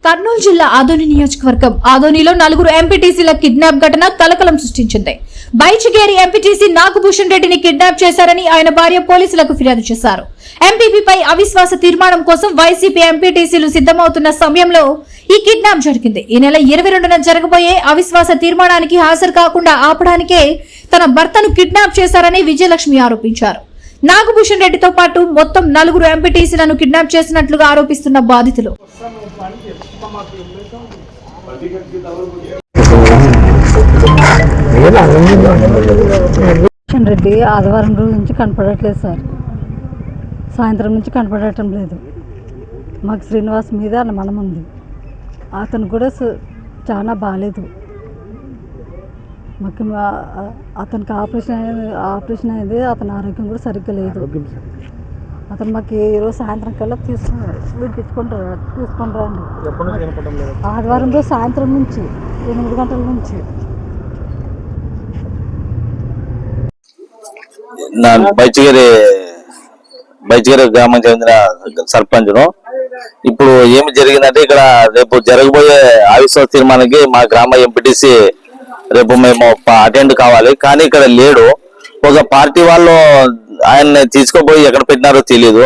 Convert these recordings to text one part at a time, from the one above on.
కర్నూలు జిల్లా ఆదోని నియోజకవర్గం ఆదోనిలో నలుగురు ఎంపీటీసీల కిడ్నాప్ ఘటన కలకలం సృష్టించింది. బైచిగేరి ఎంపీటీసీ నాగభూషణ్ రెడ్డిని కిడ్నాప్ చేశారని ఆయన భార్య పోలీసులకు ఫిర్యాదు చేశారు. ఎంపీపీపై అవిశ్వాస తీర్మానం కోసం వైసీపీ ఎంపీటీసీలు సిద్ధమవుతున్న సమయంలో ఈ కిడ్నాప్ జరిగింది. ఈ నెల 22న జరగబోయే అవిశ్వాస తీర్మానానికి హాజరు కాకుండా ఆపడానికే తన భర్తను కిడ్నాప్ చేశారని విజయలక్ష్మి ఆరోపించారు. నాగభూషణ్ రెడ్డితో పాటు మొత్తం నలుగురు ఎంపీటీసీలను కిడ్నాప్ చేసినట్లుగా ఆరోపిస్తున్న బాధితులు రెడ్డి ఆదివారం రోజు నుంచి కనపడట్లేదు సార్. సాయంత్రం నుంచి కనపడటం లేదు. మాకు శ్రీనివాస్ మీద అనుమానం ఉంది. అతను కూడా చాలా బాగాలేదు. మాకు అతనికి ఆపరేషన్ అయింది. అతని ఆరోగ్యం కూడా సరిగ్గా లేదు. అతను మాకు ఈరోజు సాయంత్రం కల్లా తీసుకొని రండి. ఆదివారం రోజు సాయంత్రం నుంచి 8 గంటల నుంచి. బైచిగేరి గ్రామం చెందిన సర్పంచ్ను. ఇప్పుడు ఏమి జరిగిందంటే ఇక్కడ రేపు జరగబోయే అవిశ్వాస తీర్మానానికి మా గ్రామ ఎంపీటీసీ రేపు మేము అటెండ్ కావాలి. కానీ ఇక్కడ లేడు. ఒక పార్టీ వాళ్ళు ఆయన్ని తీసుకుపోయి ఎక్కడ పెట్టినారో తెలియదు.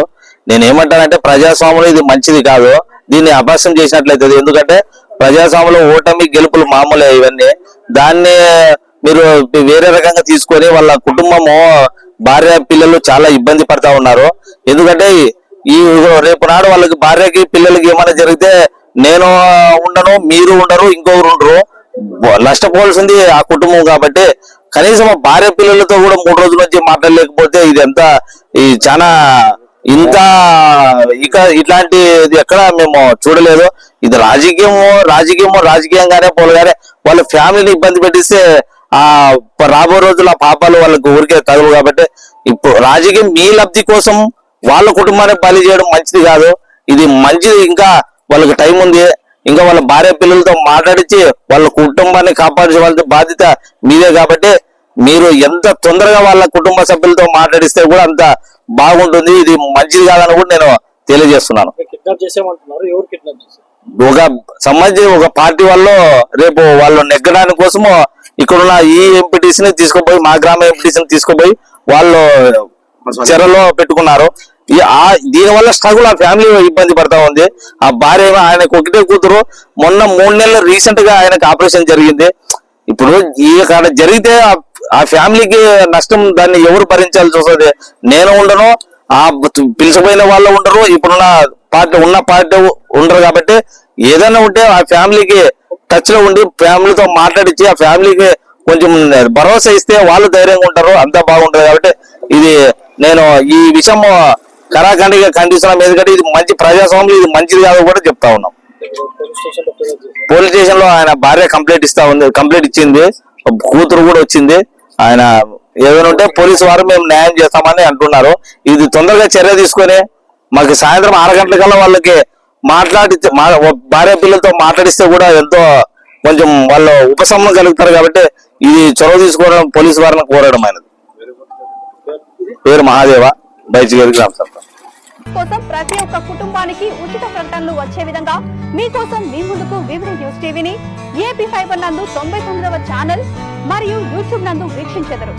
నేను ఏమంటానంటే ప్రజాస్వామ్యంలో ఇది మంచిది కాదు. దీన్ని అభాసం చేసినట్లయితే, ఎందుకంటే ప్రజాస్వామ్యంలో ఓటమి గెలుపులు మామూలే ఇవన్నీ. దాన్ని మీరు వేరే రకంగా తీసుకొని వాళ్ళ కుటుంబము భార్య పిల్లలు చాలా ఇబ్బంది పడతా ఉన్నారు. ఎందుకంటే ఈ రేపు నాడు వాళ్ళకి భార్యకి పిల్లలకి ఏమైనా జరిగితే నేను ఉండను, మీరు ఉండరు, ఇంకొకరు ఉండరు. నష్టపోవాల్సింది ఆ కుటుంబం. కాబట్టి కనీసం భార్య పిల్లలతో కూడా 3 రోజుల నుంచి మాట్లాడలేకపోతే ఇది ఎంత చాలా ఇంత ఇక ఇట్లాంటిది ఎక్కడ మేము చూడలేదు. ఇది రాజకీయంగానే పోలగానే వాళ్ళ ఫ్యామిలీని ఇబ్బంది పెట్టిస్తే రాబో రోజుల పాపాలు వాళ్ళకి ఊరికే తగవు. కాబట్టి ఇప్పుడు రాజకీయం మీ లబ్ధి కోసం వాళ్ళ కుటుంబాన్ని బలి చేయడం మంచిది కాదు. ఇది మంచిది. ఇంకా వాళ్ళకి టైం ఉంది. ఇంకా వాళ్ళ భార్య పిల్లలతో మాట్లాడించి వాళ్ళ కుటుంబాన్ని కాపాడించవలసిన బాధ్యత మీదే. కాబట్టి మీరు ఎంత తొందరగా వాళ్ళ కుటుంబ సభ్యులతో మాట్లాడిస్తే కూడా అంత బాగుంటుంది. ఇది మంచిది కాదని కూడా నేను తెలియజేస్తున్నాను. ఒక సంబంధించి ఒక పార్టీ వాళ్ళు రేపు వాళ్ళు నెగ్గడానికి కోసము ఇక్కడున్న ఈ ఎంపీటీసీని తీసుకుపోయి మా గ్రామ ఎంపీటీసీని తీసుకుపోయి వాళ్ళు చెరలో పెట్టుకున్నారు. దీనివల్ల స్ట్రగుల్ ఆ ఫ్యామిలీ ఇబ్బంది పడతా ఉంది. ఆ భార్య ఆయనకు ఒకటే కూతురు. మొన్న 3 నెలలు రీసెంట్ గా ఆయనకు ఆపరేషన్ జరిగింది. ఇప్పుడు ఈ కాడ జరిగితే ఆ ఫ్యామిలీకి నష్టం దాన్ని ఎవరు భరించాల్సి వస్తుంది? నేను ఉండను, ఆ పిలిచిపోయిన వాళ్ళు ఉండరు, ఇప్పుడున్న పార్టీ ఉండరు. కాబట్టి ఏదైనా ఉంటే ఆ ఫ్యామిలీకి టచ్ లో ఉండి ఫ్యామిలీతో మాట్లాడించి ఆ ఫ్యామిలీకి కొంచెం భరోసా ఇస్తే వాళ్ళు ధైర్యంగా ఉంటారు. అంతా బాగుంటది. కాబట్టి ఇది నేను ఈ విషయం కరాఖండిగా ఖండిస్తున్నాం. ఎందుకంటే ఇది మంచి ప్రజాస్వామ్యం, ఇది మంచిది కాదు కూడా చెప్తా ఉన్నాం. పోలీస్ స్టేషన్ లో ఆయన భార్య కంప్లైంట్ ఇచ్చింది. కూతురు కూడా వచ్చింది. ఆయన ఏదైనా ఉంటే పోలీసు వారు మేము న్యాయం చేస్తామని అంటున్నారు. ఇది తొందరగా చర్య తీసుకొని మాకు సాయంత్రం 6 గంటల కల్లా వాళ్ళకి భార్య పిల్లలతో మాట్లాడిస్తే కూడా ఎంతో కొంచెం వాళ్ళు ఉపశమనం కలుగుతారు. కాబట్టి ఇది చొరవ తీసుకోవడం పోలీసు వారిని కోరడం అయినది. పేరు మహాదేవ, బైచిగేరి గ్రామ సర్పంచ్. కోసం ప్రతి ఒక్క కుటుంబానికి ఉచిత ప్రకటనలు వచ్చే విధంగా మీకోసం మీ ముందుకు వివిధ న్యూస్ టీవీని AP ఫైబర్ నందు 99వ ఛానల్ మరియు యూట్యూబ్ నందు వీక్షించెదరు.